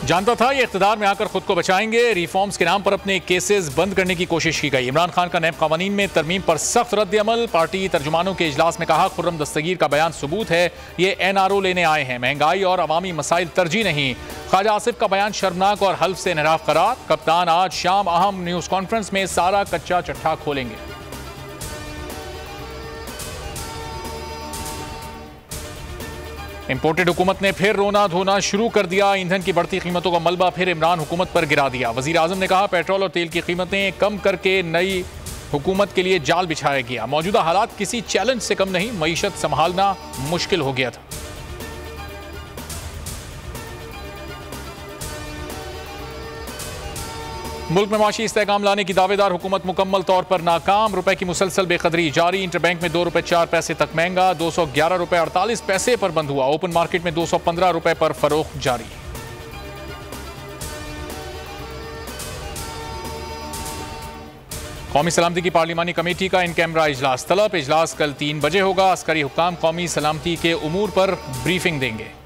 जानता था ये इख्तिदार में आकर खुद को बचाएंगे। रिफॉर्म्स के नाम पर अपने केसेस बंद करने की कोशिश की गई। इमरान खान का नैब कानून में तरमीम पर सख्त रद्द-ए-अमल। पार्टी तर्जुमानों के इजलास में कहा, खुर्रम दस्तगीर का बयान सबूत है, ये NRO लेने आए हैं, महंगाई और अवामी मसाइल तरजीह नहीं। ख्वाजा आसिफ का बयान शर्मनाक और हल्फ से इनहराफ करार। कप्तान आज शाम अहम न्यूज कॉन्फ्रेंस में सारा कच्चा चट्ठा खोलेंगे। इंपोर्टेड हुकूमत ने फिर रोना धोना शुरू कर दिया। ईंधन की बढ़ती कीमतों का मलबा फिर इमरान हुकूमत पर गिरा दिया। वजीर आजम ने कहा, पेट्रोल और तेल की कीमतें कम करके नई हुकूमत के लिए जाल बिछाया गया। मौजूदा हालात किसी चैलेंज से कम नहीं, मईशत संभालना मुश्किल हो गया था। मुल्क में माशी इस्तेहकाम लाने की दावेदार हुकूमत मुकम्मल तौर पर नाकाम। रुपए की मुसलसल बेकदरी जारी। इंटरबैंक में 2 रुपए 4 पैसे तक महंगा, 211 रुपए 48 पैसे पर बंद हुआ। ओपन मार्केट में 215 रुपए पर फरोख्त जारी। कौमी सलामती की पार्लिमानी कमेटी का इन कैमरा इजलास तलब। इजलास कल 3 बजे होगा। अस्करी हुक्काम कौमी सलामती के उमूर पर ब्रीफिंग देंगे।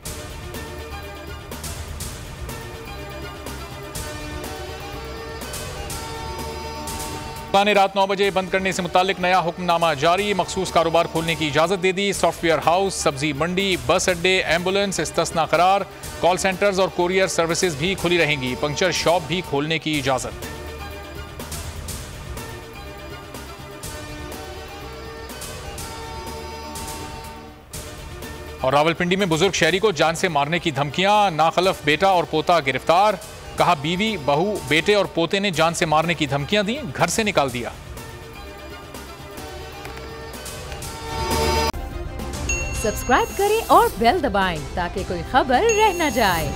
ने रात 9 बजे बंद करने से मुतालिक नया हुक्मनामा जारी। मखसूस कारोबार खोलने की इजाजत दे दी। सॉफ्टवेयर हाउस, सब्जी मंडी, बस अड्डे, एम्बुलेंस इस्तिस्ना करार। कॉल सेंटर्स और कोरियर सर्विसेज भी खुली रहेंगी। पंक्चर शॉप भी खोलने की इजाजत। और रावलपिंडी में बुजुर्ग शहरी को जान से मारने की धमकियां। नाखलफ बेटा और पोता गिरफ्तार। कहा, बीवी, बहू, बेटे और पोते ने जान से मारने की धमकियां दी, घर से निकाल दिया। सब्सक्राइब करें और बेल दबाएं ताकि कोई खबर रह न जाए।